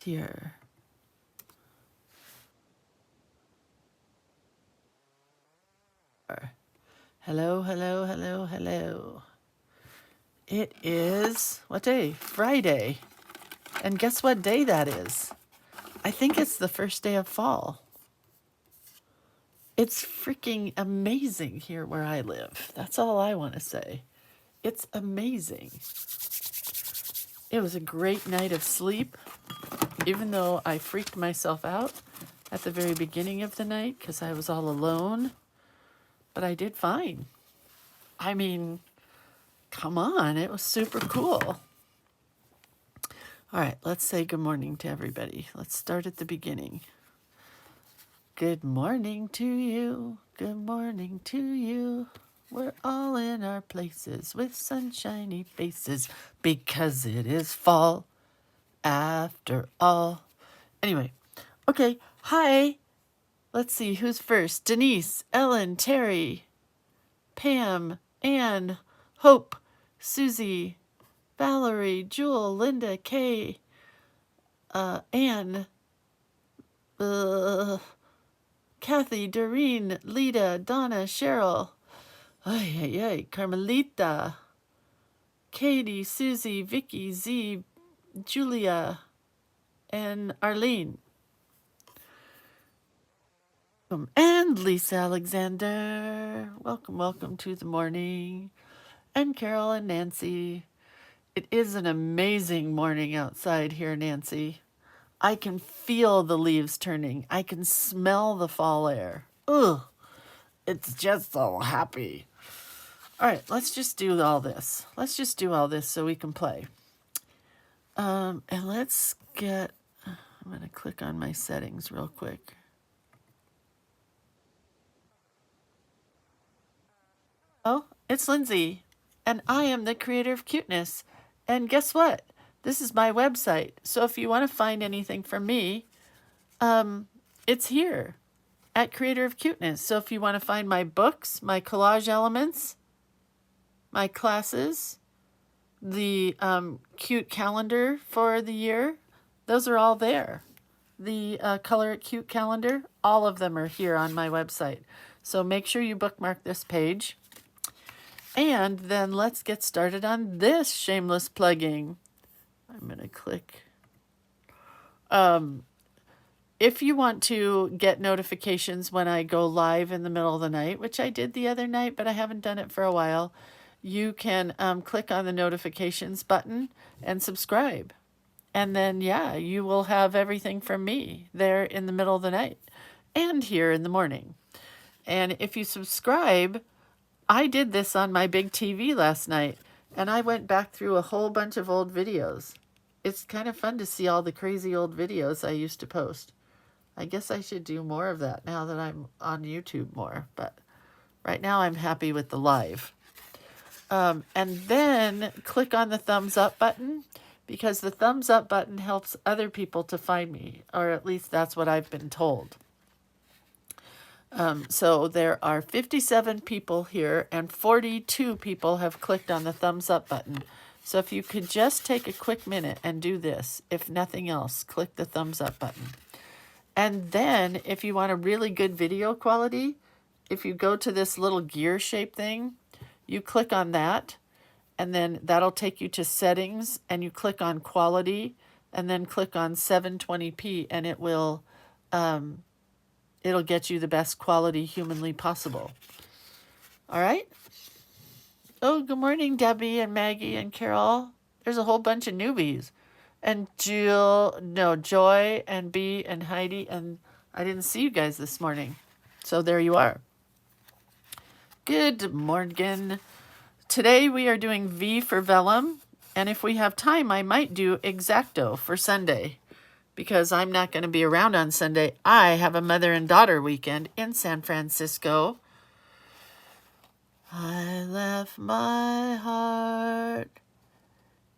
Here. Hello, hello, hello, hello. It is, what day? Friday. And guess what day that is? I think it's the first day of fall. It's freaking amazing here where I live. That's all I want to say. It's amazing. It was a great night of sleep, even though I freaked myself out at the very beginning of the night because I was all alone. But I did fine. I mean, come on, it was super cool. All right, let's say good morning to everybody. Let's start at the beginning. Good morning to you. Good morning to you. We're all in our places with sunshiny faces because it is fall after all. Anyway, okay, hi. Let's see, who's first? Denise, Ellen, Terry, Pam, Anne, Hope, Susie, Valerie, Jewel, Linda, Kay, Anne, Kathy, Doreen, Lita, Donna, Cheryl, Carmelita, Katie, Susie, Vicky, Z, Julia, and Arlene. And Lisa Alexander. Welcome, welcome to the morning. And Carol and Nancy. It is an amazing morning outside here, Nancy. I can feel the leaves turning. I can smell the fall air. Ugh, it's just so happy. All right, let's just do all this. Let's just do all this so we can play. And let's get, I'm going to click on my settings real quick. Oh, it's Lindsay, and I am the creator of Cuteness. And guess what? This is my website. So if you want to find anything from me, it's here at Creator of Cuteness. So if you want to find my books, my collage elements, my classes, the cute calendar for the year, those are all there. The Color It Cute calendar, all of them are here on my website. So make sure you bookmark this page. And then let's get started on this shameless plugging. I'm going to click. If you want to get notifications when I go live in the middle of the night, which I did the other night, but I haven't done it for a while, you can click on the notifications button and subscribe. And then, yeah, you will have everything from me there in the middle of the night and here in the morning. And if you subscribe, I did this on my big TV last night, and I went back through a whole bunch of old videos. It's kind of fun to see all the crazy old videos I used to post. I guess I should do more of that now that I'm on YouTube more, but right now I'm happy with the live. And then click on the thumbs up button, because the thumbs up button helps other people to find me, or at least that's what I've been told. So there are 57 people here, and 42 people have clicked on the thumbs up button. So if you could just take a quick minute and do this, if nothing else, click the thumbs up button. And then if you want a really good video quality, if you go to this little gear shape thing, you click on that, and then that'll take you to settings, and you click on quality, and then click on 720p, and it will, it'll get you the best quality humanly possible. All right? Oh, good morning, Debbie and Maggie and Carol. There's a whole bunch of newbies. And Joy and Bee and Heidi, and I didn't see you guys this morning. So there you are. Good morning. Today we are doing V for vellum, and if we have time, I might do X-Acto for Sunday, because I'm not going to be around on Sunday. I have a mother and daughter weekend in San Francisco. I left my heart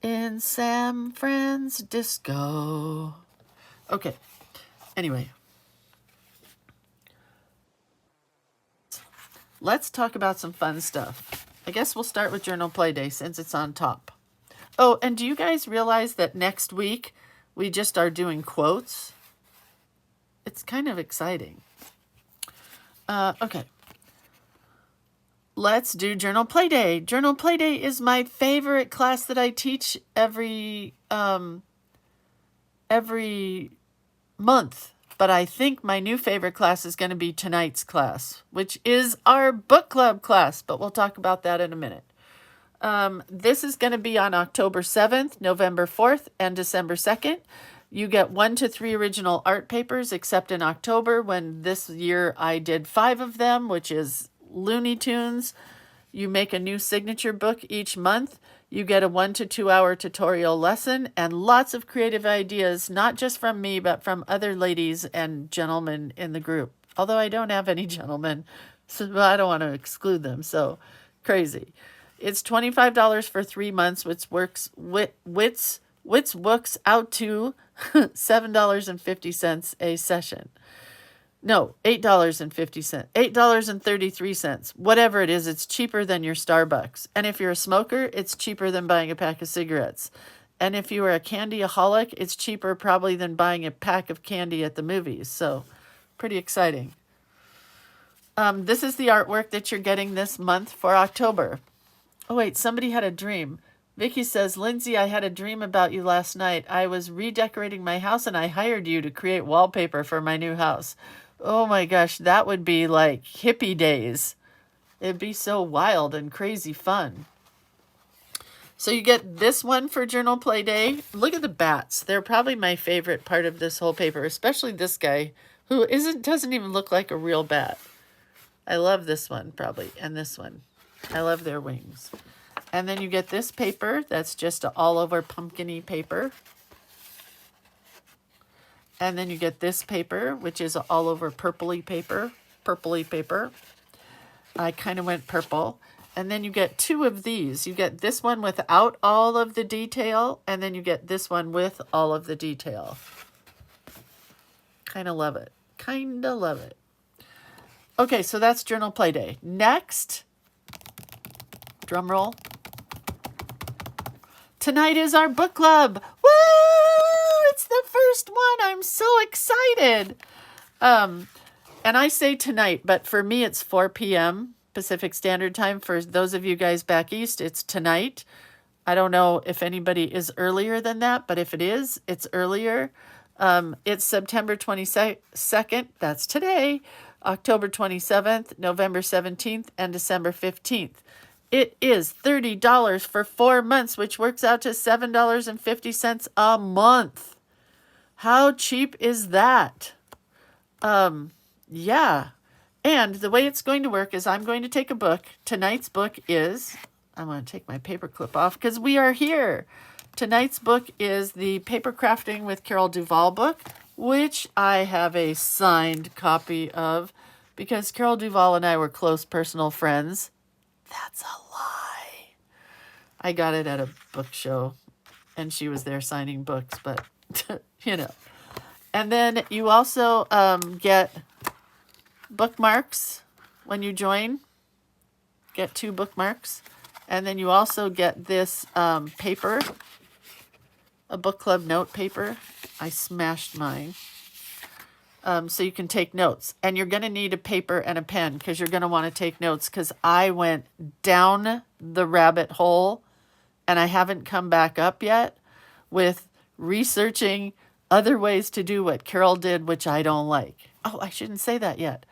in San Francisco. Okay, anyway. Let's talk about some fun stuff. I guess we'll start with Journal Play Day since it's on top. Oh, and do you guys realize that next week We just are doing quotes. It's kind of exciting. Okay. Let's do Journal Play Day. Journal Play Day is my favorite class that I teach every month. But I think my new favorite class is going to be tonight's class, which is our book club class. But we'll talk about that in a minute. This is going to be on October 7th, November 4th, and December 2nd. You get 1 to 3 original art papers, except in October, when this year I did 5 of them, which is Looney Tunes. You make a new signature book each month. You get a 1 to 2 hour tutorial lesson and lots of creative ideas, not just from me, but from other ladies and gentlemen in the group. Although I don't have any gentlemen, so I don't want to exclude them. So crazy. It's $25 for 3 months, which works out to $7.50 a session. No, $8.50. $8.33. Whatever it is, it's cheaper than your Starbucks. And if you're a smoker, it's cheaper than buying a pack of cigarettes. And if you are a candyaholic, it's cheaper probably than buying a pack of candy at the movies. So, pretty exciting. This is the artwork that you're getting this month for October. Oh, wait, somebody had a dream. Vicky says, Lindsay, I had a dream about you last night. I was redecorating my house and I hired you to create wallpaper for my new house. Oh my gosh, that would be like hippie days. It'd be so wild and crazy fun. So you get this one for Journal Play Day. Look at the bats. They're probably my favorite part of this whole paper, especially this guy who doesn't even look like a real bat. I love this one probably, and this one. I love their wings. And then you get this paper that's just an all-over pumpkin-y paper. And then you get this paper, which is all over purpley paper. I kind of went purple. And then you get 2 of these. You get this one without all of the detail, and then you get this one with all of the detail. Kind of love it. Okay, so that's Journal Play Day. Next, drum roll. Tonight is our book club. Woo! It's the first one. I'm so excited. And I say tonight, but for me it's 4 p.m. Pacific Standard Time. For those of you guys back east, it's tonight. I don't know if anybody is earlier than that, but if it is, it's earlier. It's September 22nd. That's today. October 27th, November 17th, and December 15th. It is $30 for 4 months, which works out to $7.50 a month. How cheap is that? Yeah. And the way it's going to work is I'm going to take a book. Tonight's book is, I'm going to take my paper clip off because we are here. Tonight's book is the Paper Crafting with Carol Duvall book, which I have a signed copy of because Carol Duvall and I were close personal friends. That's a lie. I got it at a book show, and she was there signing books, but, you know. And then you also get bookmarks when you join. Get 2 bookmarks. And then you also get this paper, a book club note paper. I smashed mine. So you can take notes. And you're going to need a paper and a pen because you're going to want to take notes because I went down the rabbit hole and I haven't come back up yet with researching other ways to do what Carol did, which I don't like. Oh, I shouldn't say that yet.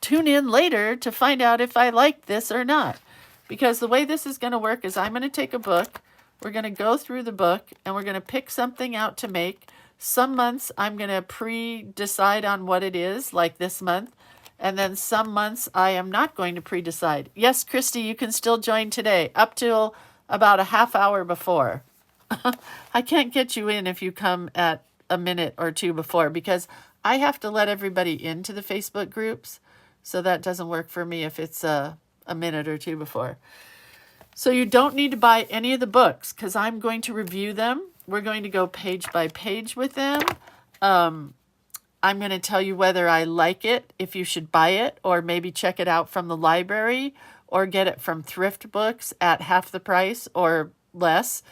Tune in later to find out if I like this or not. Because the way this is going to work is I'm going to take a book, we're going to go through the book, and we're going to pick something out to make. Some months I'm going to pre-decide on what it is, like this month. And then some months I am not going to pre-decide. Yes, Christy, you can still join today, up till about a half hour before. I can't get you in if you come at a minute or 2 before because I have to let everybody into the Facebook groups. So that doesn't work for me if it's a minute or 2 before. So you don't need to buy any of the books because I'm going to review them. We're going to go page by page with them. I'm going to tell you whether I like it, if you should buy it, or maybe check it out from the library, or get it from thrift books at half the price or less.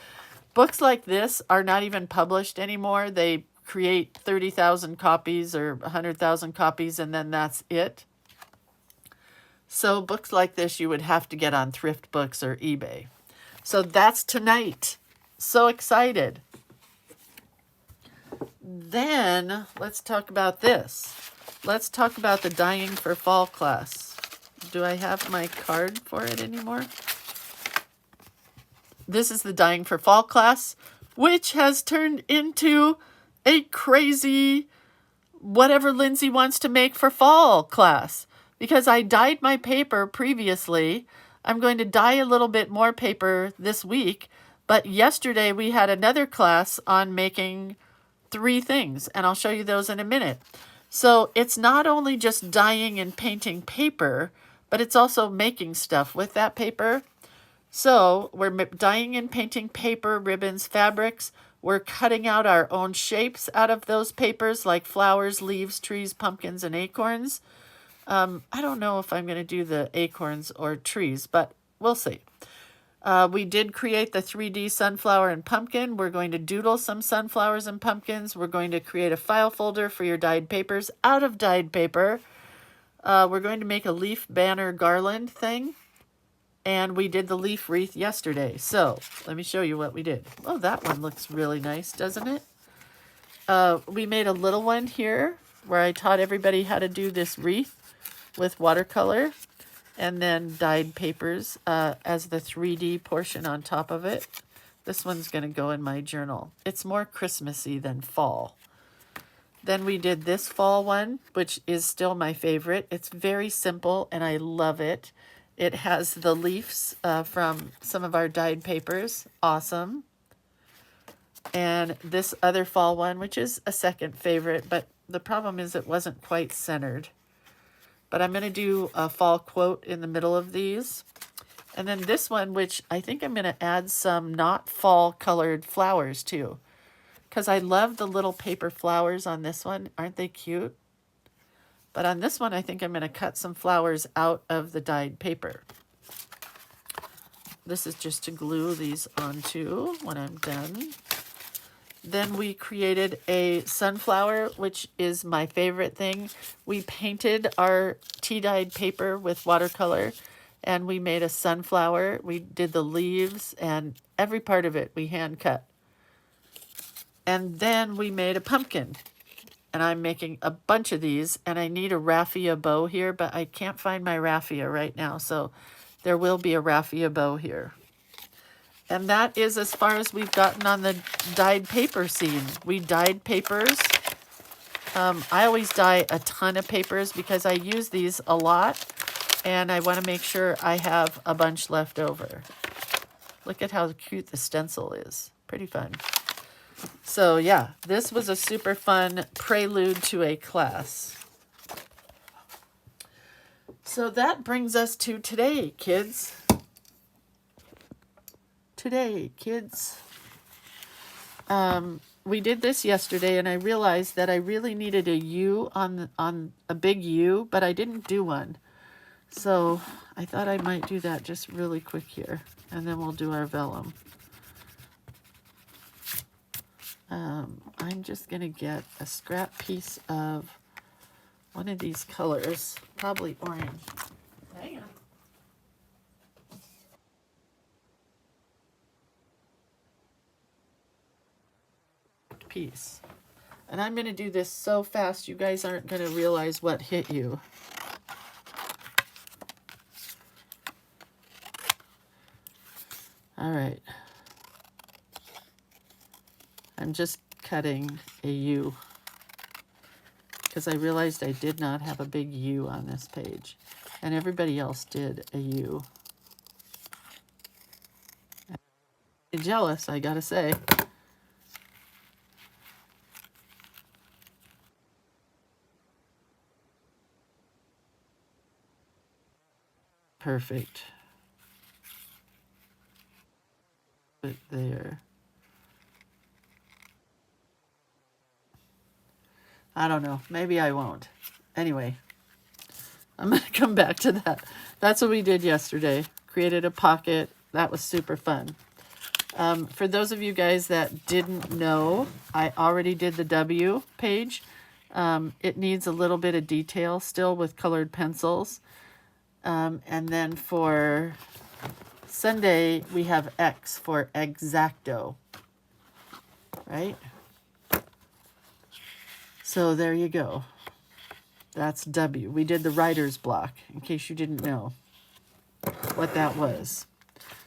Books like this are not even published anymore. They create 30,000 copies or 100,000 copies, and then that's it. So books like this you would have to get on Thrift Books or eBay. So that's tonight. So excited. Then let's talk about this. Let's talk about the Dying for Fall class. Do I have my card for it anymore? This is the Dying for Fall class, which has turned into a crazy whatever Lindsay wants to make for fall class. Because I dyed my paper previously. I'm going to dye a little bit more paper this week. But yesterday we had another class on making 3 things. And I'll show you those in a minute. So it's not only just dyeing and painting paper, but it's also making stuff with that paper. So we're dyeing and painting paper, ribbons, fabrics. We're cutting out our own shapes out of those papers, like flowers, leaves, trees, pumpkins, and acorns. I don't know if I'm going to do the acorns or trees, but we'll see. We did create the 3D sunflower and pumpkin. We're going to doodle some sunflowers and pumpkins. We're going to create a file folder for your dyed papers out of dyed paper. We're going to make a leaf banner garland thing. And we did the leaf wreath yesterday. So let me show you what we did. Oh, that one looks really nice, doesn't it? We made a little one here where I taught everybody how to do this wreath with watercolor and then dyed papers as the 3D portion on top of it. This one's going to go in my journal. It's more Christmassy than fall. Then we did this fall one, which is still my favorite. It's very simple and I love it. It has the leaves from some of our dyed papers. Awesome. And this other fall one, which is a second favorite, but the problem is it wasn't quite centered. But I'm going to do a fall quote in the middle of these. And then this one, which I think I'm going to add some not fall colored flowers to. Because I love the little paper flowers on this one. Aren't they cute? But on this one, I think I'm going to cut some flowers out of the dyed paper. This is just to glue these onto when I'm done. Then we created a sunflower, which is my favorite thing. We painted our tea-dyed paper with watercolor, and we made a sunflower. We did the leaves, and every part of it we hand cut. And then we made a pumpkin. And I'm making a bunch of these, and I need a raffia bow here, but I can't find my raffia right now, so there will be a raffia bow here. And that is as far as we've gotten on the dyed paper scene. We dyed papers. I always dye a ton of papers because I use these a lot, and I want to make sure I have a bunch left over. Look at how cute the stencil is. Pretty fun. So yeah, this was a super fun prelude to a class. So that brings us to today, kids. Today, kids. We did this yesterday, and I realized that I really needed a U on a big U, but I didn't do one. So I thought I might do that just really quick here, and then we'll do our vellum. I'm just going to get a scrap piece of one of these colors, probably orange. Hang on. Piece. And I'm going to do this so fast you guys aren't going to realize what hit you. All right. I'm just cutting a U because I realized I did not have a big U on this page, and everybody else did a U. I'm jealous, I gotta say. Perfect. Put there. I don't know. Maybe I won't. Anyway, I'm going to come back to that. That's what we did yesterday. Created a pocket. That was super fun. For those of you guys that didn't know, I already did the W page. It needs a little bit of detail still with colored pencils. And then for Sunday, we have X for exacto, right? So there you go. That's W. We did the writer's block, in case you didn't know what that was.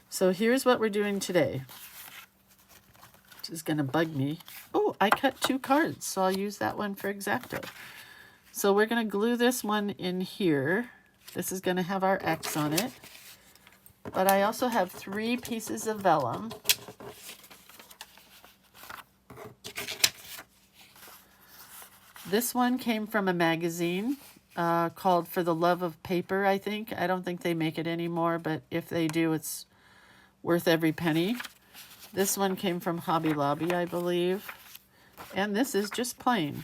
So here's what we're doing today, which is going to bug me. Oh, I cut 2 cards, so I'll use that one for exacto. So we're going to glue this one in here. This is going to have our X on it. But I also have 3 pieces of vellum. This one came from a magazine called For the Love of Paper, I think. I don't think they make it anymore, but if they do, it's worth every penny. This one came from Hobby Lobby, I believe. And this is just plain.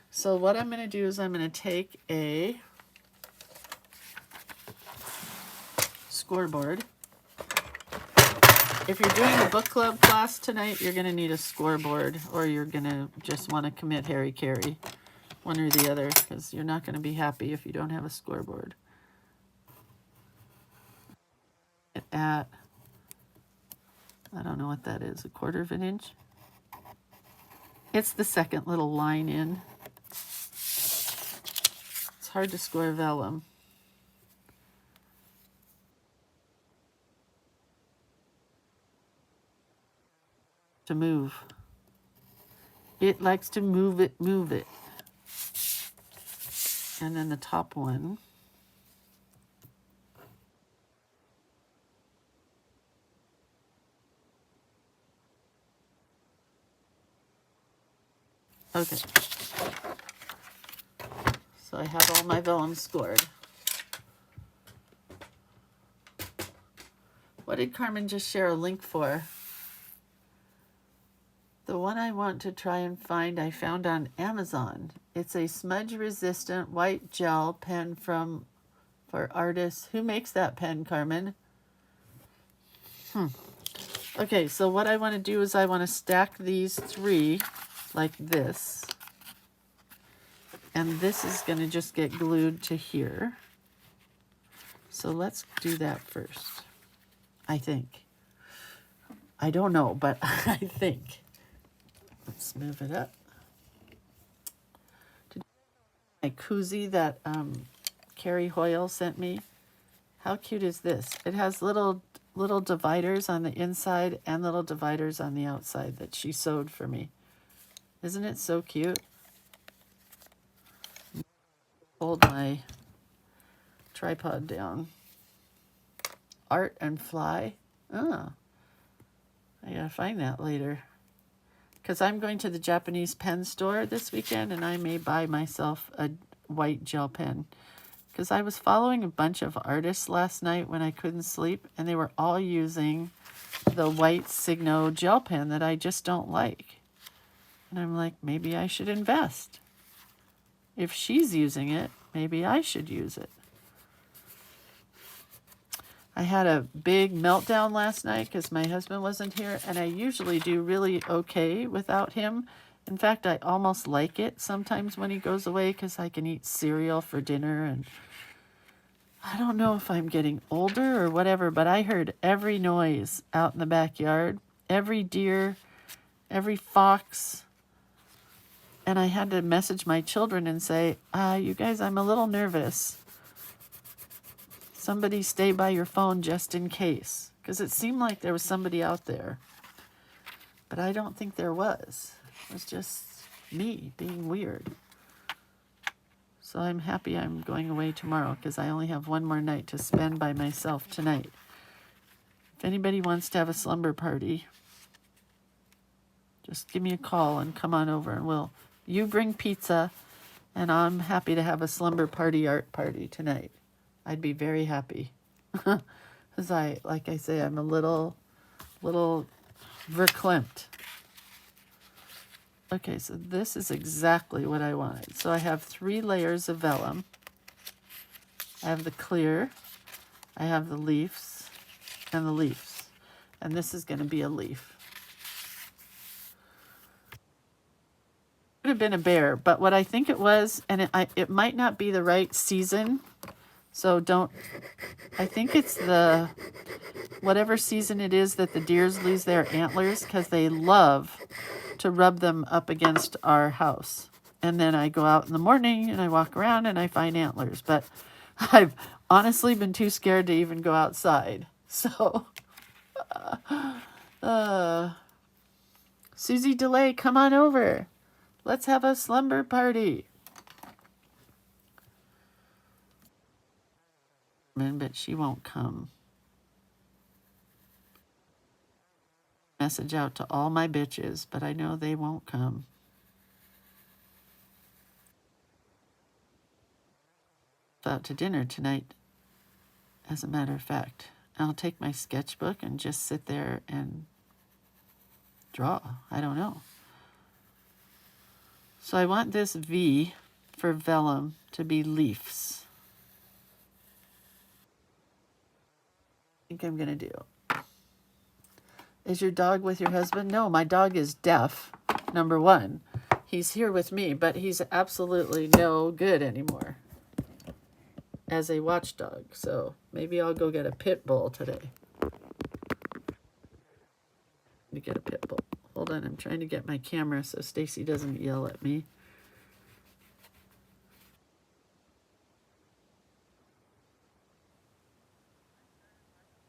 So what I'm going to do is I'm going to take a scoreboard. If you're doing a book club class tonight, you're going to need a scoreboard, or you're going to just want to commit Harry Carey, one or the other, because you're not going to be happy if you don't have a scoreboard. At, I don't know what that is, 1/4 of an inch? It's the second little line in. It's hard to score vellum. To move. It likes to move it, move it. And then the top one. Okay. So I have all my vellum scored. What did Carmen just share a link for? The one I want to try and find I found on Amazon. It's a smudge-resistant white gel pen for artists. Who makes that pen, Carmen? Okay, so what I want to do is I want to stack these 3 like this. And this is going to just get glued to here. So let's do that first, I think. I don't know, but I think. Let's move it up. My koozie that Carrie Hoyle sent me. How cute is this? It has little dividers on the inside and little dividers on the outside that she sewed for me. Isn't it so cute? Hold my tripod down. Art and fly. Oh, I gotta find that later. Because I'm going to the Japanese pen store this weekend, and I may buy myself a white gel pen. Because I was following a bunch of artists last night when I couldn't sleep, and they were all using the white Signo gel pen that I just don't like. And I'm like, maybe I should invest. If she's using it, maybe I should use it. I had a big meltdown last night because my husband wasn't here, and I usually do really okay without him. In fact, I almost like it sometimes when he goes away because I can eat cereal for dinner, and I don't know if I'm getting older or whatever, but I heard every noise out in the backyard, every deer, every fox, and I had to message my children and say, you guys, I'm a little nervous. Somebody stay by your phone just in case. Because it seemed like there was somebody out there. But I don't think there was. It was just me being weird. So I'm happy I'm going away tomorrow because I only have one more night to spend by myself tonight. If anybody wants to have a slumber party, just give me a call and come on over, and you bring pizza, and I'm happy to have a slumber party art party tonight. I'd be very happy. Because like I say, I'm a little verklempt. Okay, so this is exactly what I wanted. So I have 3 layers of vellum. I have the clear, I have the leaves, and the leaves. And this is going to be a leaf. Could have been a bear, but what I think it was, and it might not be the right season, so don't, I think it's the, whatever season it is that the deers lose their antlers, because they love to rub them up against our house. And then I go out in the morning and I walk around and I find antlers, but I've honestly been too scared to even go outside. So, Susie DeLay, come on over. Let's have a slumber party. But she won't come. Message out to all my bitches, but I know they won't come. Out to dinner tonight, as a matter of fact. I'll take my sketchbook and just sit there and draw. I don't know. So I want this V for vellum to be leaves. I think I'm going to do. Is your dog with your husband? No, my dog is deaf, number one. He's here with me, but he's absolutely no good anymore as a watchdog. So maybe I'll go get a pit bull today. To get a pit bull. Hold on, I'm trying to get my camera so Stacy doesn't yell at me.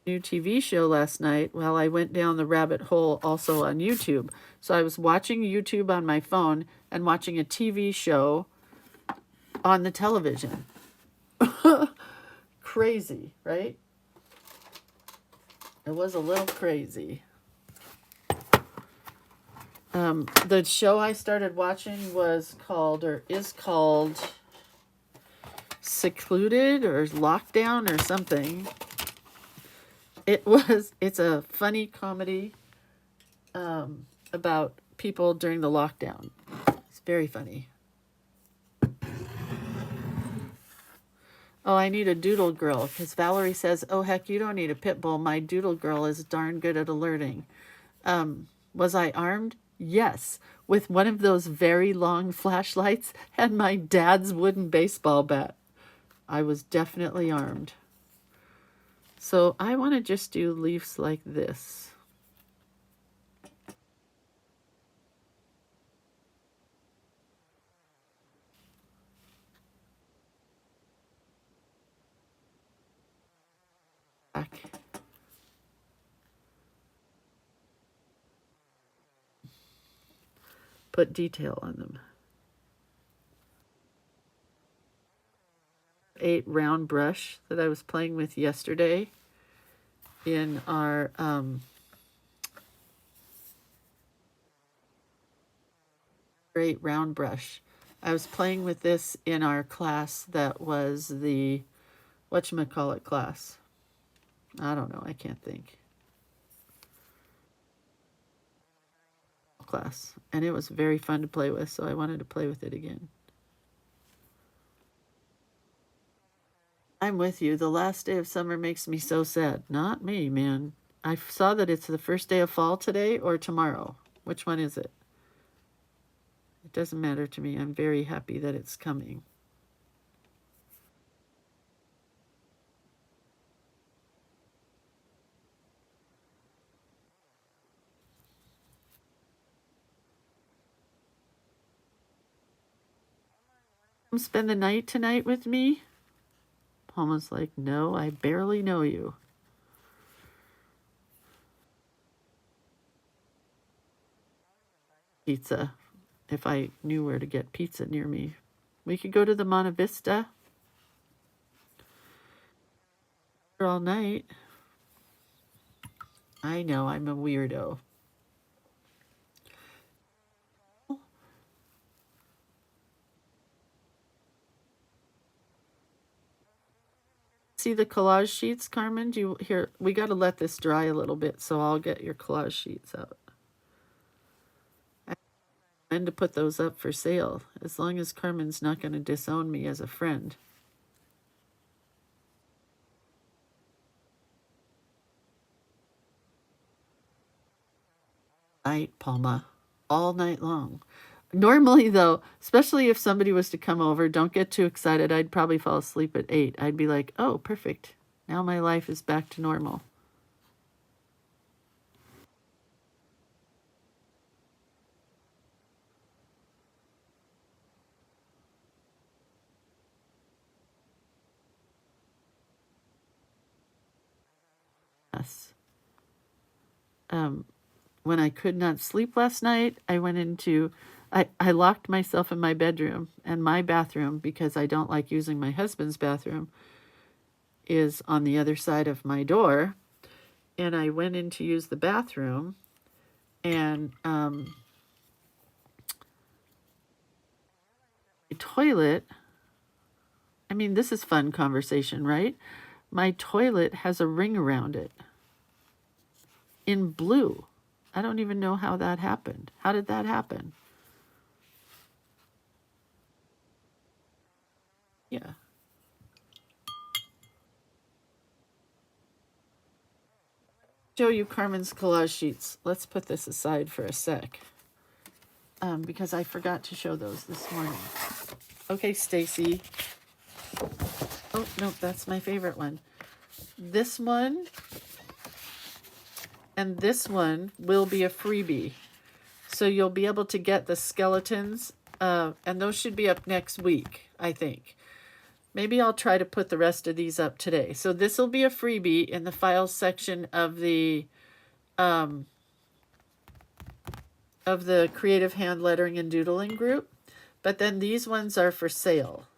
New TV show last night while I went down the rabbit hole also on YouTube. So I was watching YouTube on my phone and watching a TV show on the television. Crazy, right? It was a little crazy. The show I started watching was called, or is called, Secluded or Lockdown or something. It's a funny comedy about people during the lockdown. It's very funny. Oh, I need a doodle girl, because Valerie says, oh, heck, you don't need a pit bull. My doodle girl is darn good at alerting. Was I armed? Yes, with one of those very long flashlights and my dad's wooden baseball bat. I was definitely armed. So I want to just do leaves like this. Back. Put detail on them. 8 round brush that I was playing with yesterday in our great round brush. I was playing with this in our class that was the whatchamacallit class. I don't know, I can't think. Class. And it was very fun to play with, so I wanted to play with it again. I'm with you. The last day of summer makes me so sad. Not me, man. I saw that it's the first day of fall today or tomorrow. Which one is it? It doesn't matter to me. I'm very happy that it's coming. Come spend the night tonight with me? Palma's like, no, I barely know you. Pizza. If I knew where to get pizza near me. We could go to the Monte Vista. All night. I know, I'm a weirdo. See the collage sheets, Carmen? Do you here? We got to let this dry a little bit, so I'll get your collage sheets out. And to put those up for sale, as long as Carmen's not going to disown me as a friend. night, Palma, all night long. Normally, though, especially if somebody was to come over, don't get too excited. I'd probably fall asleep at 8. I'd be like, oh, perfect. Now my life is back to normal. Yes. When I could not sleep last night, I locked myself in my bedroom, and my bathroom, because I don't like using my husband's bathroom, is on the other side of my door. And I went in to use the bathroom, and the toilet, I mean, this is fun conversation, right? My toilet has a ring around it in blue. I don't even know how that happened. How did that happen? Yeah. Show you Carmen's collage sheets. Let's put this aside for a sec, because I forgot to show those this morning. Okay, Stacy. Oh, no, that's my favorite one. This one and this one will be a freebie. So you'll be able to get the skeletons, and those should be up next week, I think. Maybe I'll try to put the rest of these up today. So this will be a freebie in the files section of the Creative Hand Lettering and Doodling group. But then these ones are for sale.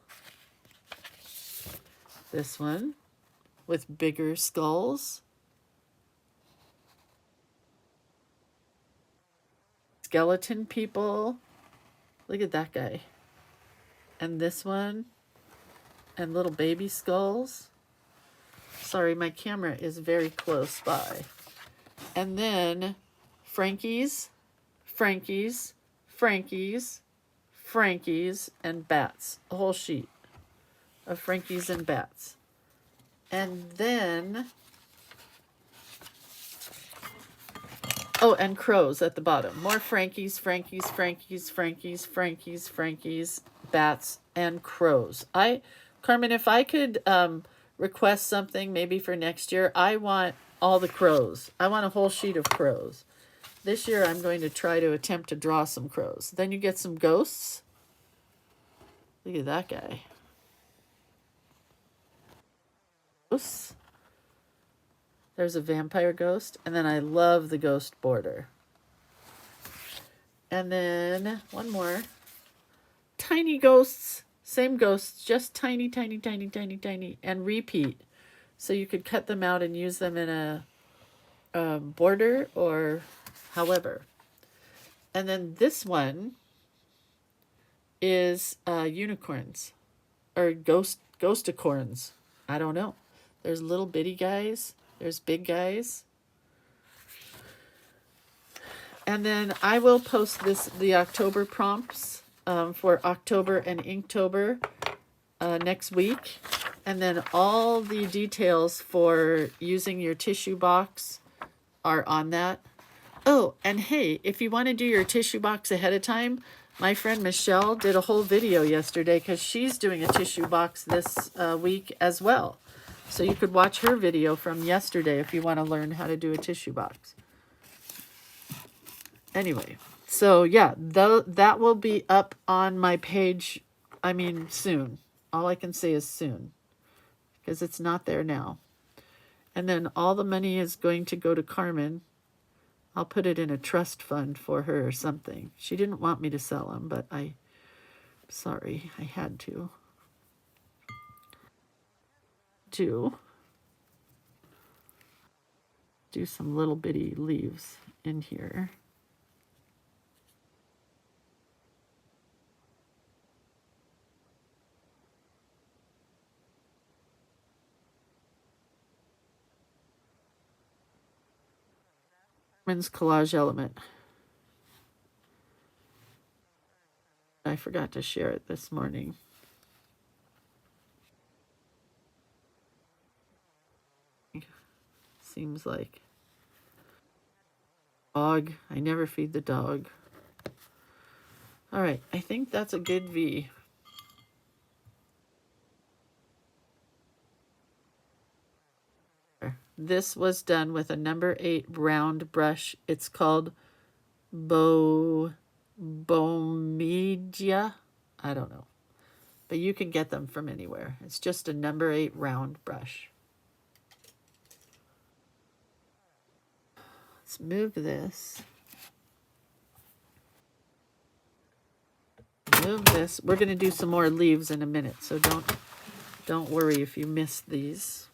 This one with bigger skulls. Skeleton people. Look at that guy. And this one. And little baby skulls. Sorry, my camera is very close by. And then Frankies, Frankies, Frankies, Frankies, and bats. A whole sheet of Frankies and bats. And then, oh, and crows at the bottom. More Frankies, Frankies, Frankies, Frankies, Frankies, Frankies, bats, and crows. Carmen, if I could request something maybe for next year, I want all the crows. I want a whole sheet of crows. This year I'm going to try to attempt to draw some crows. Then you get some ghosts. Look at that guy. Ghosts. There's a vampire ghost. And then I love the ghost border. And then one more. Tiny ghosts. Same ghosts, just tiny, tiny, tiny, tiny, tiny. And repeat. So you could cut them out and use them in a border or however. And then this one is unicorns or ghosticorns. I don't know. There's little bitty guys. There's big guys. And then I will post the October prompts for October and Inktober next week. And then all the details for using your tissue box are on that. Oh, and hey, if you want to do your tissue box ahead of time, my friend Michelle did a whole video yesterday because she's doing a tissue box this week as well. So you could watch her video from yesterday if you want to learn how to do a tissue box. Anyway, so yeah, that will be up on my page, I mean, soon. All I can say is soon, because it's not there now. And then all the money is going to go to Carmen. I'll put it in a trust fund for her or something. She didn't want me to sell them, but sorry, I had to. Do some little bitty leaves in here. Collage element. I forgot to share it this morning. Seems like Dog. I never feed the dog. All right, I think that's a good V. This was done with a number 8 round brush. It's called Bomedia. I don't know. But you can get them from anywhere. It's just a number 8 round brush. Let's move this. Move this. We're going to do some more leaves in a minute, so don't worry if you miss these.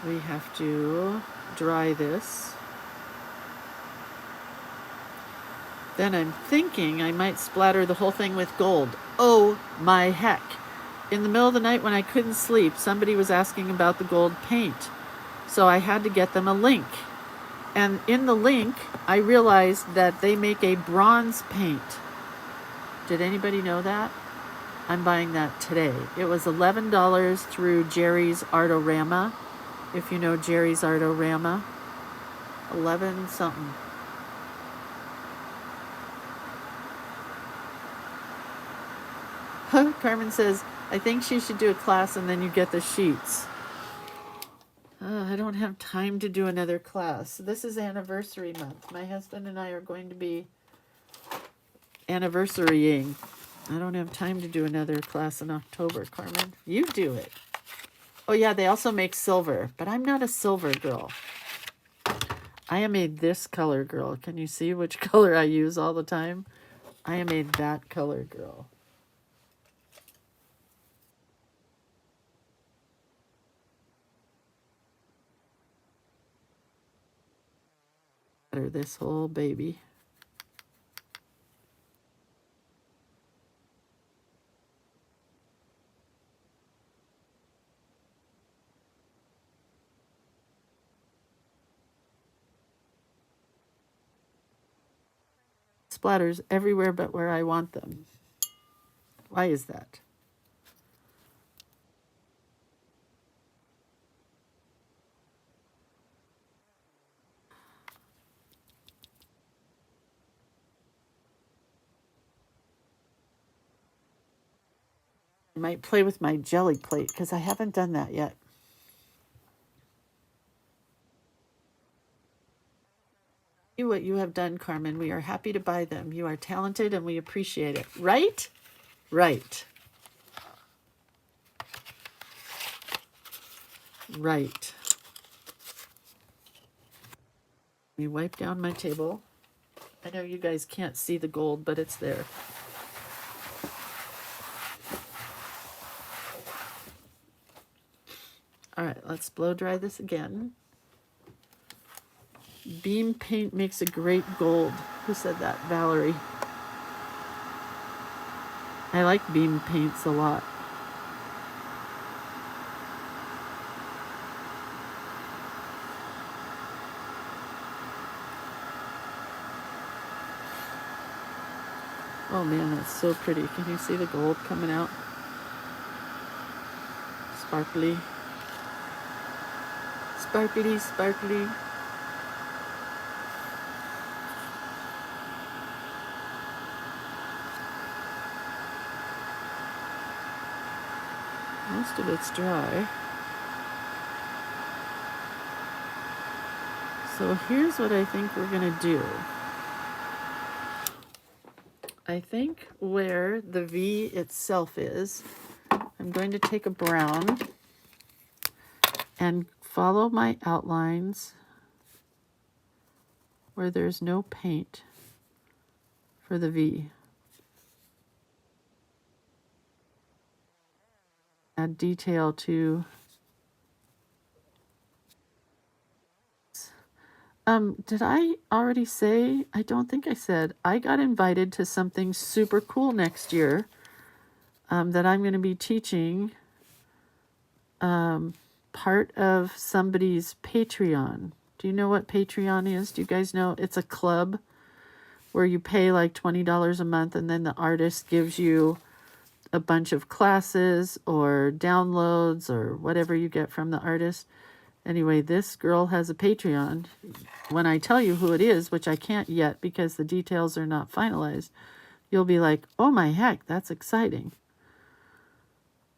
We have to dry this. Then I'm thinking I might splatter the whole thing with gold. Oh my heck. In the middle of the night when I couldn't sleep, somebody was asking about the gold paint. So I had to get them a link. And in the link, I realized that they make a bronze paint. Did anybody know that? I'm buying that today. It was $11 through Jerry's Artorama. If you know Jerry's Artorama. 11 something. Carmen says, I think she should do a class and then you get the sheets. I don't have time to do another class. This is anniversary month. My husband and I are going to be anniversarying. I don't have time to do another class in October, Carmen. You do it. Oh yeah, they also make silver, but I'm not a silver girl. I am a this color girl. Can you see which color I use all the time? I am a that color girl. This whole baby. Splatters everywhere but where I want them. Why is that? I might play with my jelly plate because I haven't done that yet. See what you have done, Carmen. We are happy to buy them. You are talented and we appreciate it. Right? Right. Right. Let me wipe down my table. I know you guys can't see the gold, but it's there. All right, let's blow dry this again. Beam paint makes a great gold. Who said that? Valerie. I like beam paints a lot. Oh man, that's so pretty. Can you see the gold coming out? Sparkly. Sparkly, sparkly. Most of it's dry. So here's what I think we're gonna do. I think where the V itself is, I'm going to take a brown and follow my outlines where there's no paint for the V. Add detail to did I already say? I don't think I said. I got invited to something super cool next year that I'm going to be teaching part of somebody's Patreon. Do you know what Patreon is? Do you guys know? It's a club where you pay like $20 a month and then the artist gives you a bunch of classes or downloads or whatever you get from the artist. Anyway, this girl has a Patreon. When I tell you who it is, which I can't yet because the details are not finalized, you'll be like, oh my heck, that's exciting.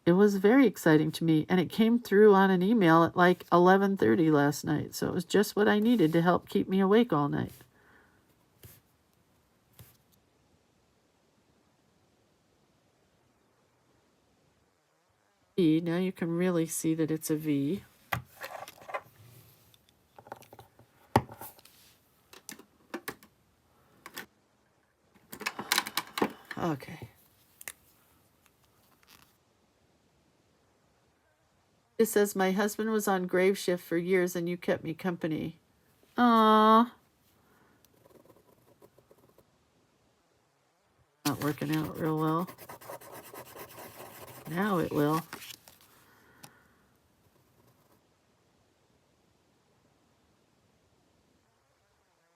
It was very exciting to me, and it came through on an email at like 11:30 last night, so it was just what I needed to help keep me awake all night. Now you can really see that it's a V. Okay. It says, my husband was on grave shift for years and you kept me company. Aww. Not working out real well. Now it will.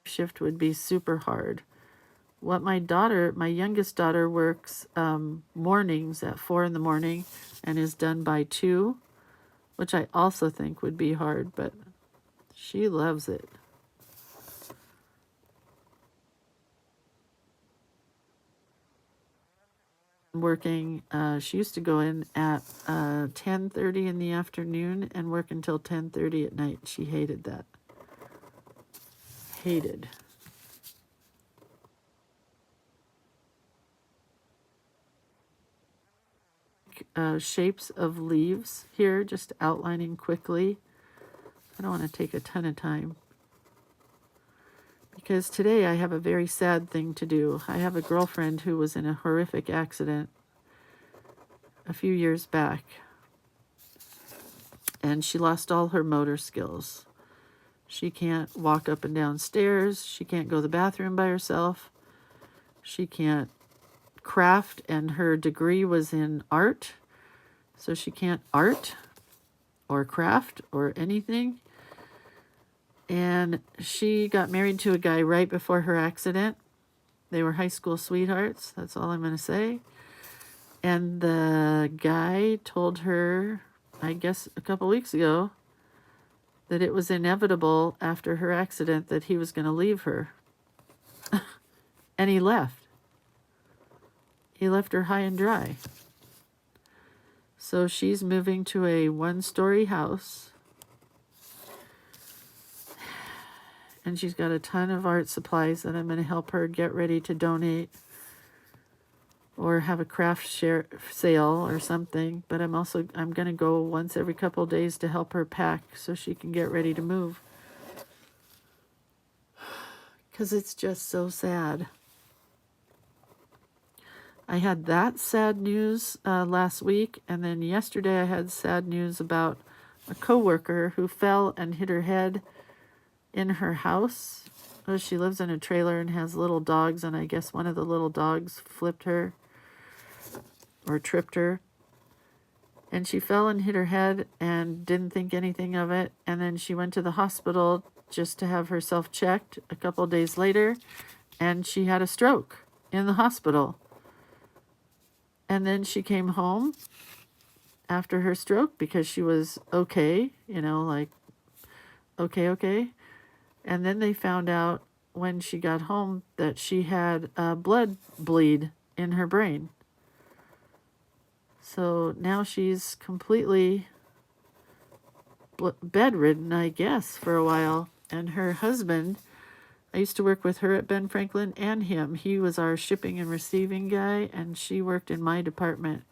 Shift would be super hard. What my youngest daughter works mornings at 4 in the morning and is done by 2, which I also think would be hard, but she loves it. Working, she used to go in at 10:30 in the afternoon and work until 10:30 at night. She hated that. Hated. Shapes of leaves here, just outlining quickly. I don't want to take a ton of time because today I have a very sad thing to do. I have a girlfriend who was in a horrific accident a few years back, and she lost all her motor skills. She can't walk up and down stairs. She can't go to the bathroom by herself. She can't craft, and her degree was in art, so she can't art or craft or anything. And she got married to a guy right before her accident. They were high school sweethearts. That's all I'm going to say. And the guy told her, I guess a couple weeks ago, that it was inevitable after her accident that he was going to leave her. And he left. He left her high and dry. So she's moving to a 1-story house. And she's got a ton of art supplies that I'm going to help her get ready to donate or have a craft sale or something. But I'm going to go once every couple of days to help her pack so she can get ready to move. Because it's just so sad. I had that sad news last week, and then yesterday I had sad news about a coworker who fell and hit her head in her house. Oh, she lives in a trailer and has little dogs, and I guess one of the little dogs flipped her or tripped her. And she fell and hit her head and didn't think anything of it. And then she went to the hospital just to have herself checked a couple of days later, and she had a stroke in the hospital. And then she came home after her stroke because she was okay, like, okay. And then they found out when she got home that she had a blood bleed in her brain. So now she's completely bedridden, I guess, for a while. And her husband, I used to work with her at Ben Franklin and him. He was our shipping and receiving guy, and she worked in my department.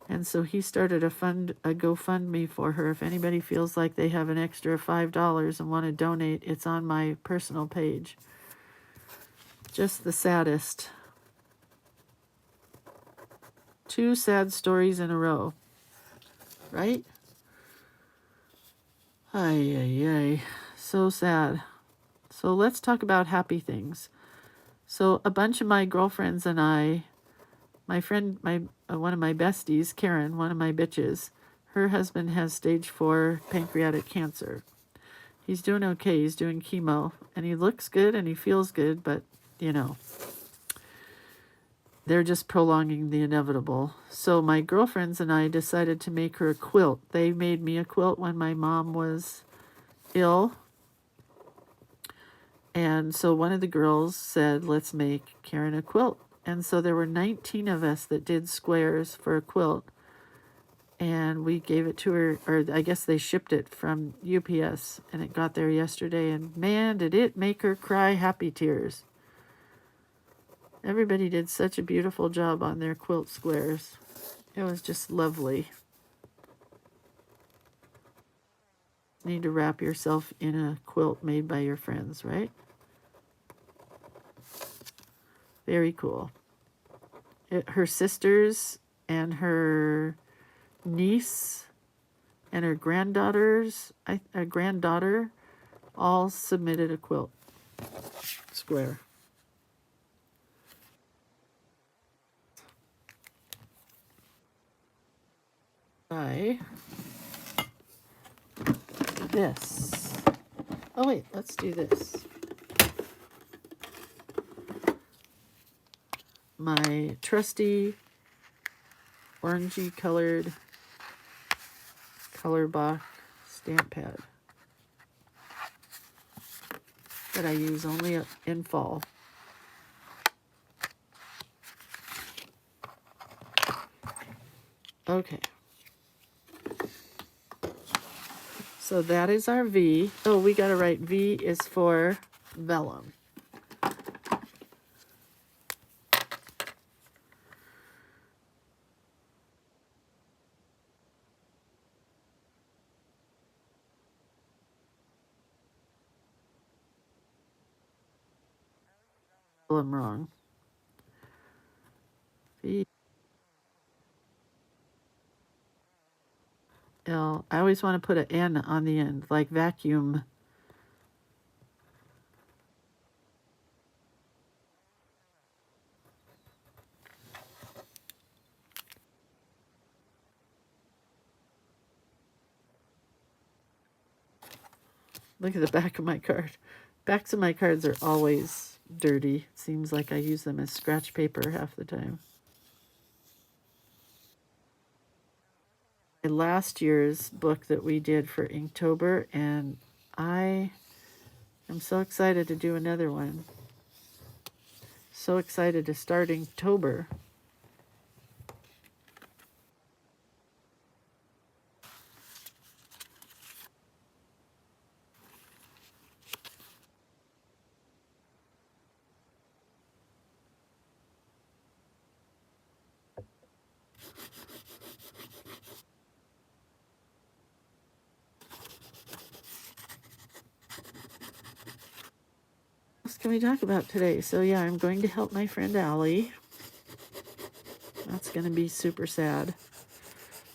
And so he started a GoFundMe for her. If anybody feels like they have an extra $5 and want to donate, it's on my personal page. Just the saddest. 2 sad stories in a row. Right? Ay. So sad. So let's talk about happy things. So a bunch of my girlfriends and I, my friend, one of my besties, Karen, one of my bitches, her husband has stage 4 pancreatic cancer. He's doing okay. He's doing chemo, and he looks good and he feels good, but they're just prolonging the inevitable. So my girlfriends and I decided to make her a quilt. They made me a quilt when my mom was ill. And so one of the girls said, let's make Karen a quilt. And so there were 19 of us that did squares for a quilt. And we gave it to her, or I guess they shipped it from UPS. And it got there yesterday. And man, did it make her cry happy tears. Everybody did such a beautiful job on their quilt squares. It was just lovely. Need to wrap yourself in a quilt made by your friends, right? Very cool. Her sisters and her niece and her granddaughter all submitted a quilt square. By this. Oh wait, let's do this. My trusty orangey colored color box stamp pad that I use only in fall. Okay. So that is our V. Oh, we got to write V is for vellum. I'm wrong. V L. I always want to put an N on the end, like vacuum. Look at the back of my card. Backs of my cards are always dirty. It seems like I use them as scratch paper half the time. My last year's book that we did for Inktober, and I am so excited to do another one. So excited to start Inktober. What can we talk about today? So yeah, I'm going to help my friend Allie. That's going to be super sad.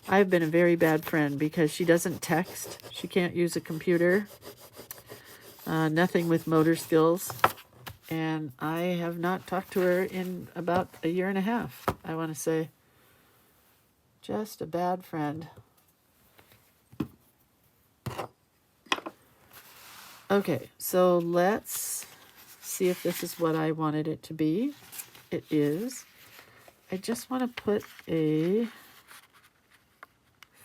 I've been a very bad friend because she doesn't text. She can't use a computer. Nothing with motor skills. And I have not talked to her in about a year and a half, I want to say. Just a bad friend. Okay, so let's see if this is what I wanted it to be. It is. I just want to put a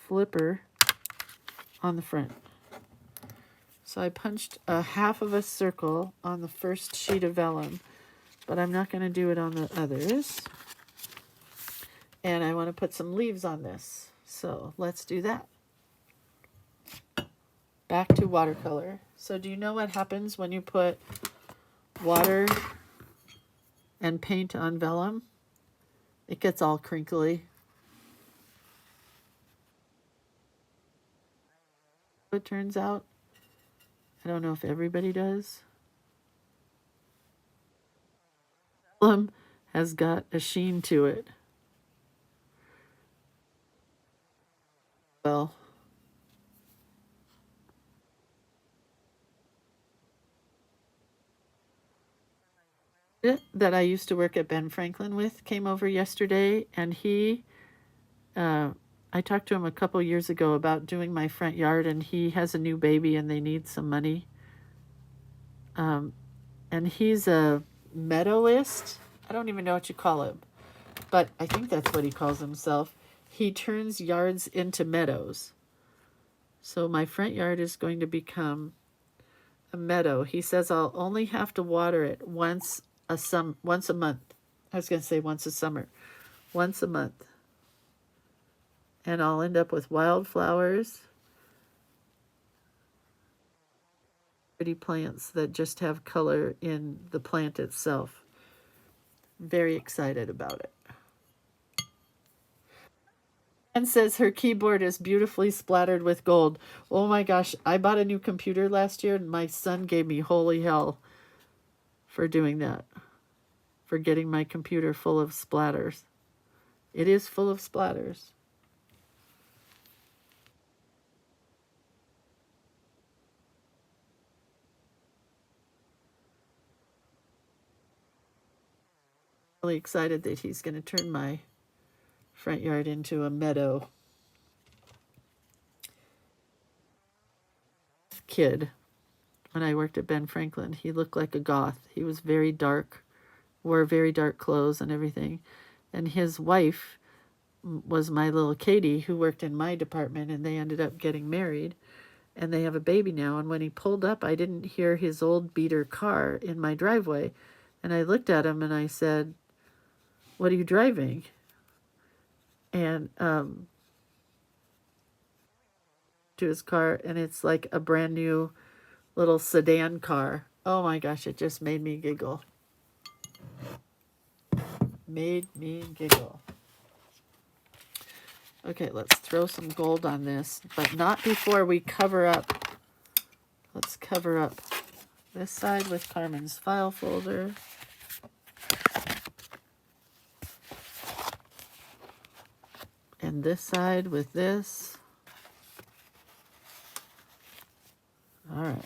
flipper on the front. So I punched a half of a circle on the first sheet of vellum, but I'm not going to do it on the others. And I want to put some leaves on this. So let's do that. Back to watercolor. So do you know what happens when you put water and paint on vellum? It gets all crinkly. It turns out. I don't know if everybody does. Vellum has got a sheen to it. Well, that I used to work at Ben Franklin with came over yesterday, and I talked to him a couple years ago about doing my front yard, and he has a new baby and they need some money. And he's a meadowist. I don't even know what you call him. but I think that's what he calls himself. He turns yards into meadows. So my front yard is going to become a meadow. He says I'll only have to water it once a month. I was going to say once a summer. Once a month. And I'll end up with wildflowers, pretty plants that just have color in the plant itself. Very excited about it. And says her keyboard is beautifully splattered with gold. Oh my gosh, I bought a new computer last year and my son gave me holy hell for doing that. For getting my computer full of splatters. It is full of splatters. Really excited that he's going to turn my front yard into a meadow. Kid, when I worked at Ben Franklin, he looked like a goth. He was very dark, wore very dark clothes and everything. And his wife was my little Katie, who worked in my department, and they ended up getting married. And they have a baby now. And when he pulled up, I didn't hear his old beater car in my driveway. And I looked at him and I said, "What are you driving?" And to his car, and it's like a brand new little sedan car. Oh my gosh, it just made me giggle. Made me giggle. Okay, let's throw some gold on this, but not before we cover up. Let's cover up this side with Carmen's file folder. And this side with this. All right.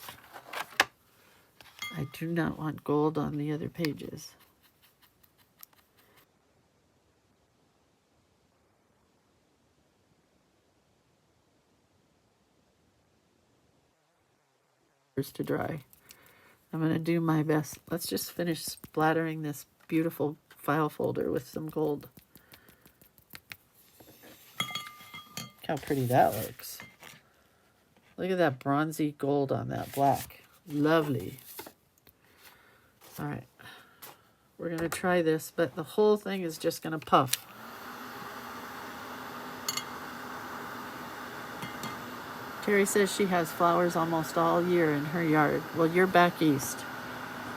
I do not want gold on the other pages. To dry. I'm going to do my best. Let's just finish splattering this beautiful file folder with some gold. Look how pretty that looks. Look at that bronzy gold on that black. Lovely. All right. We're going to try this, but the whole thing is just going to puff. Terry says she has flowers almost all year in her yard. Well, you're back east.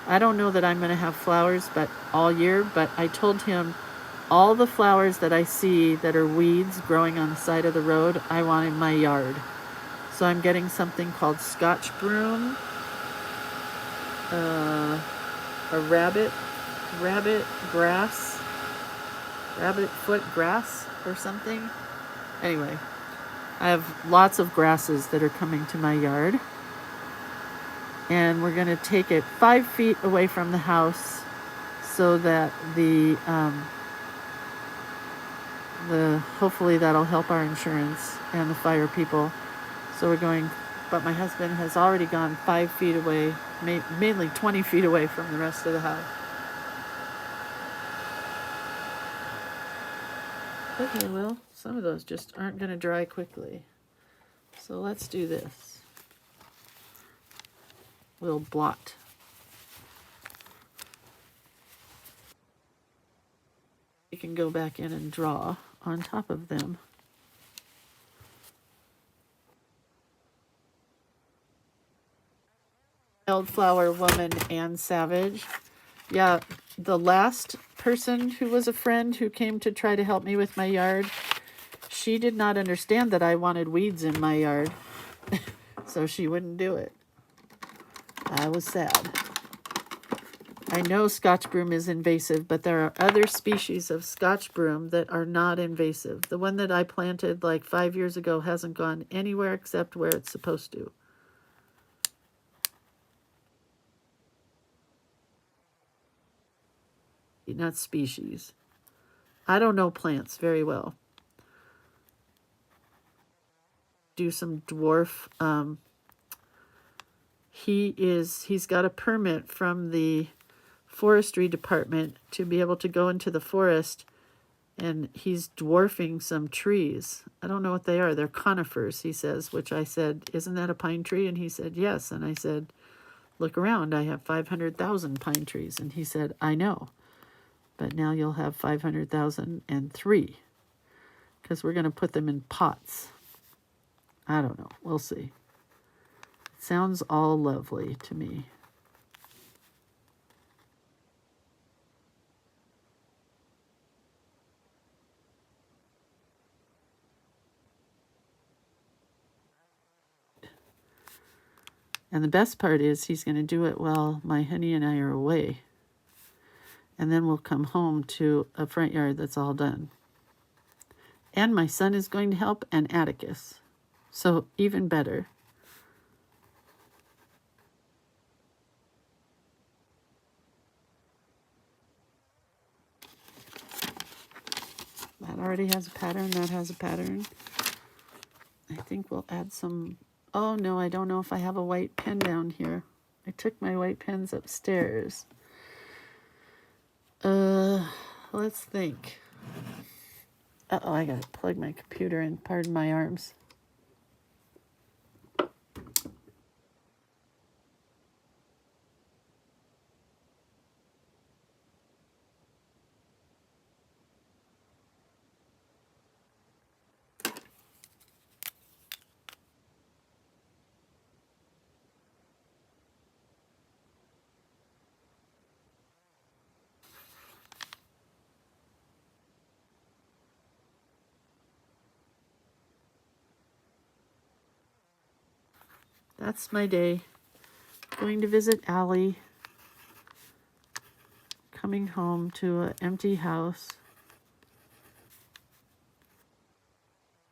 I don't know that I'm going to have flowers but all year, but I told him all the flowers that I see that are weeds growing on the side of the road, I want in my yard. So I'm getting something called Scotch broom, a rabbit grass, rabbit foot grass or something. Anyway, I have lots of grasses that are coming to my yard. And we're going to take it 5 feet away from the house so that hopefully that'll help our insurance and the fire people. So we're going, but my husband has already gone 5 feet away, mainly 20 feet away from the rest of the house. Okay, well, some of those just aren't going to dry quickly. So let's do this. We'll blot. You can go back in and draw on top of them. Wildflower woman and savage. Yeah, the last person who was a friend who came to try to help me with my yard, she did not understand that I wanted weeds in my yard. So she wouldn't do it. I was sad. I know Scotch broom is invasive, but there are other species of Scotch broom that are not invasive. The one that I planted like 5 years ago hasn't gone anywhere except where it's supposed to. Not species. I don't know plants very well. Do some dwarf. He's got a permit from the forestry department to be able to go into the forest And he's dwarfing some trees. I don't know what they are. They're conifers, he says, which I said, isn't that a pine tree? And he said, yes. And I said, look around. I have 500,000 pine trees. And he said, I know. But now you'll have 500,003 because we're going to put them in pots. I don't know. We'll see. It sounds all lovely to me. And the best part is he's going to do it while my honey and I are away. And then we'll come home to a front yard that's all done. And my son is going to help, and Atticus. So even better. That already has a pattern. That has a pattern. I think we'll add some... Oh, no, I don't know if I have a white pen down here. I took my white pens upstairs. Let's think. Uh-oh, I gotta plug my computer in. Pardon my arms. That's my day. Going to visit Allie. Coming home to an empty house.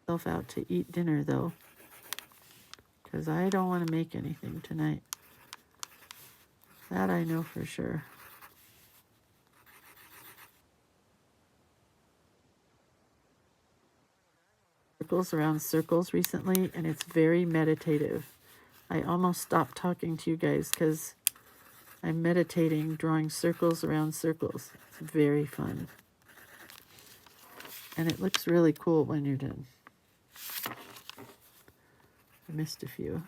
Myself out to eat dinner, though. Because I don't want to make anything tonight. That I know for sure. Circles around circles recently, and it's very meditative. I almost stopped talking to you guys because I'm meditating, drawing circles around circles. It's very fun. And it looks really cool when you're done. I missed a few.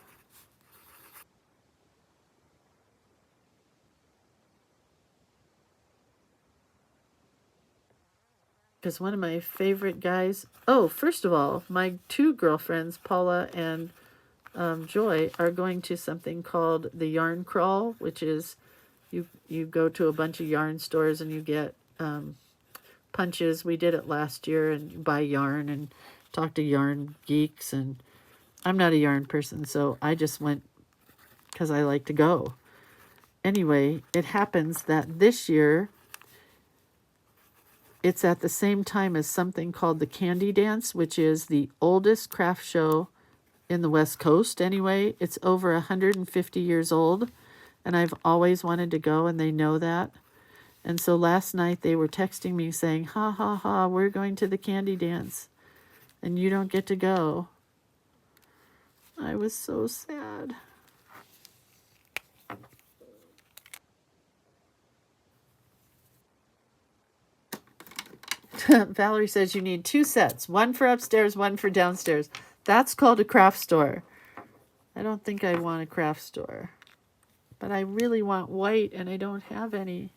Because one of my favorite guys... Oh, first of all, my two girlfriends, Paula and Joy, are going to something called the Yarn Crawl, which is you go to a bunch of yarn stores and you get punches. We did it last year, and you buy yarn and talk to yarn geeks. And I'm not a yarn person, so I just went because I like to go. Anyway, it happens that this year it's at the same time as something called the Candy Dance, which is the oldest craft show in the West Coast anyway. It's over 150 years old, and I've always wanted to go, and they know that. And so last night they were texting me saying, ha, ha, ha, we're going to the Candy Dance, and you don't get to go. I was so sad. Valerie says you need 2 sets, one for upstairs, one for downstairs. That's called a craft store. I don't think I want a craft store. But I really want white, and I don't have any.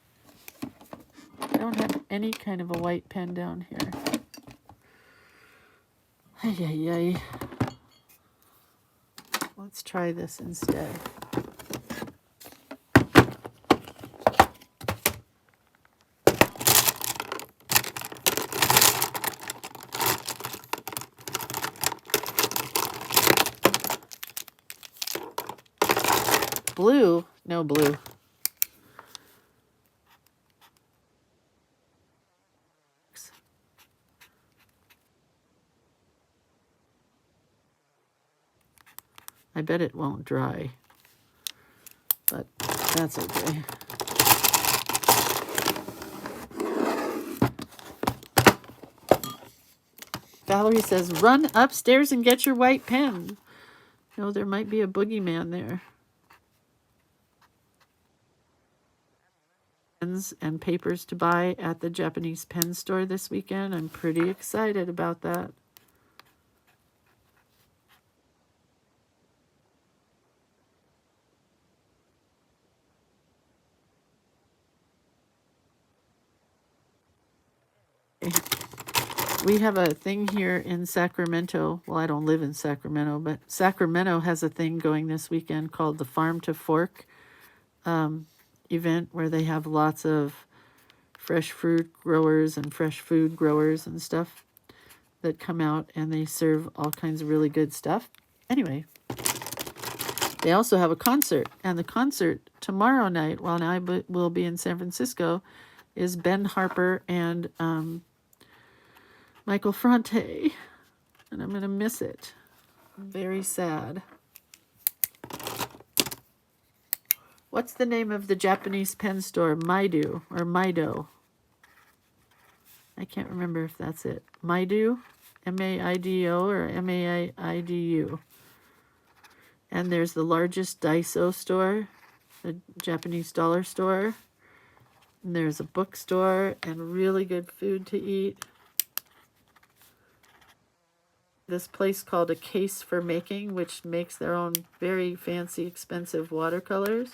I don't have any kind of a white pen down here. Ay, ay, ay. Let's try this instead. Blue? No blue. I bet it won't dry, but that's okay. Valerie says, run upstairs and get your white pen. No, there might be a boogeyman there. pens and papers to buy at the Japanese pen store this weekend. I'm pretty excited about that. We have a thing here in Sacramento. Well, I don't live in Sacramento, but Sacramento has a thing going this weekend called the Farm to Fork event, where they have lots of fresh fruit growers and fresh food growers and stuff that come out, and they serve all kinds of really good stuff. Anyway, they also have a concert, and the concert tomorrow night, while I will be in San Francisco, is Ben Harper and Michael Franti, and I'm going to miss it. Very sad. What's the name of the Japanese pen store? Maido or Maido? I can't remember if that's it. Maido? M-A-I-D-O or M-A-I-D-U? And there's the largest Daiso store, the Japanese dollar store. And there's a bookstore and really good food to eat. This place called A Case for Making, which makes their own very fancy, expensive watercolors.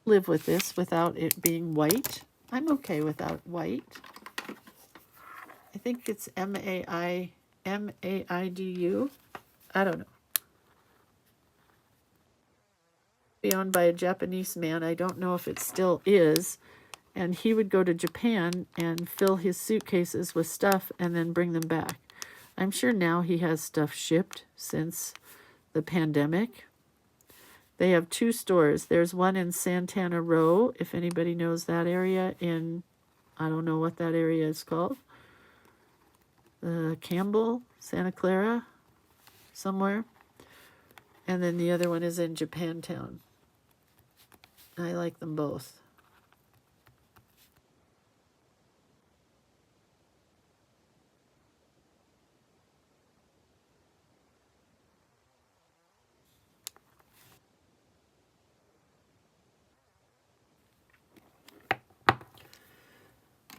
Live with this without it being white. I'm okay without white. I think it's M-A-I-D-U. I don't know. Be owned by a Japanese man. I don't know if it still is. And he would go to Japan and fill his suitcases with stuff and then bring them back. I'm sure now he has stuff shipped since the pandemic. They have 2 stores. There's one in Santana Row, if anybody knows that area in, I don't know what that area is called. Campbell, Santa Clara, somewhere. And then the other one is in Japantown. I like them both.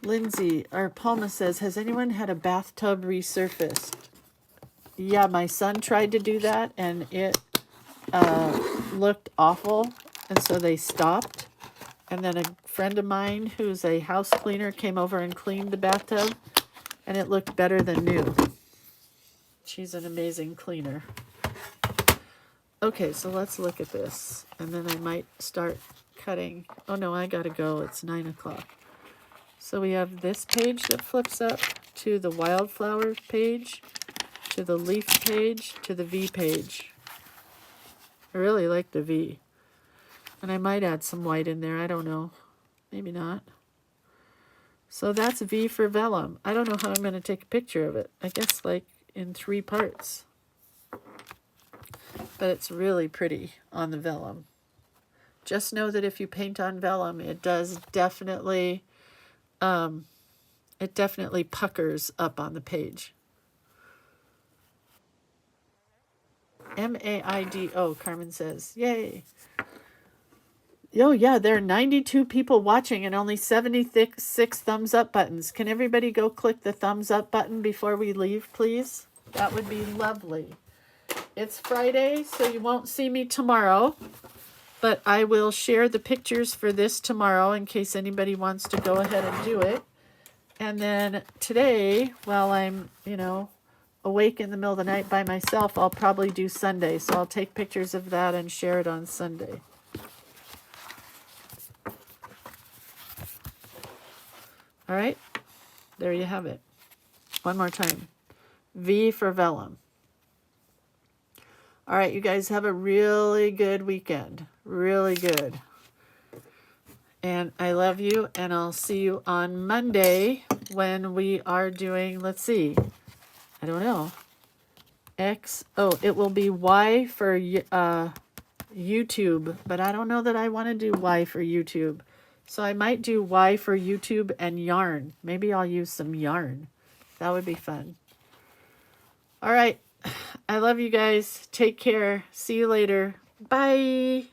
Lindsay, our Palma says, has anyone had a bathtub resurfaced? Yeah, my son tried to do that, and it looked awful, and so they stopped. And then a friend of mine who's a house cleaner came over and cleaned the bathtub, and it looked better than new. She's an amazing cleaner. Okay, so let's look at this, and then I might start cutting. Oh no, I gotta go. It's 9 o'clock. So we have this page that flips up to the wildflower page, to the leaf page, to the V page. I really like the V. And I might add some white in there. I don't know. Maybe not. So that's V for vellum. I don't know how I'm going to take a picture of it. I guess like in 3 parts. But it's really pretty on the vellum. Just know that if you paint on vellum, it does definitely... it definitely puckers up on the page. M-A-I-D-O, Carmen says. Yay. Oh, yeah, there are 92 people watching and only 76 thumbs up buttons. Can everybody go click the thumbs up button before we leave, please? That would be lovely. It's Friday, so you won't see me tomorrow. But I will share the pictures for this tomorrow in case anybody wants to go ahead and do it. And then today, while I'm, awake in the middle of the night by myself, I'll probably do Sunday. So I'll take pictures of that and share it on Sunday. All right, there you have it. One more time. V for vellum. All right, you guys have a really good weekend. Really good. And I love you, and I'll see you on Monday when we are doing, let's see, I don't know. It will be Y for YouTube, but I don't know that I want to do Y for YouTube. So I might do Y for YouTube and yarn. Maybe I'll use some yarn. That would be fun. All right. I love you guys. Take care. See you later. Bye.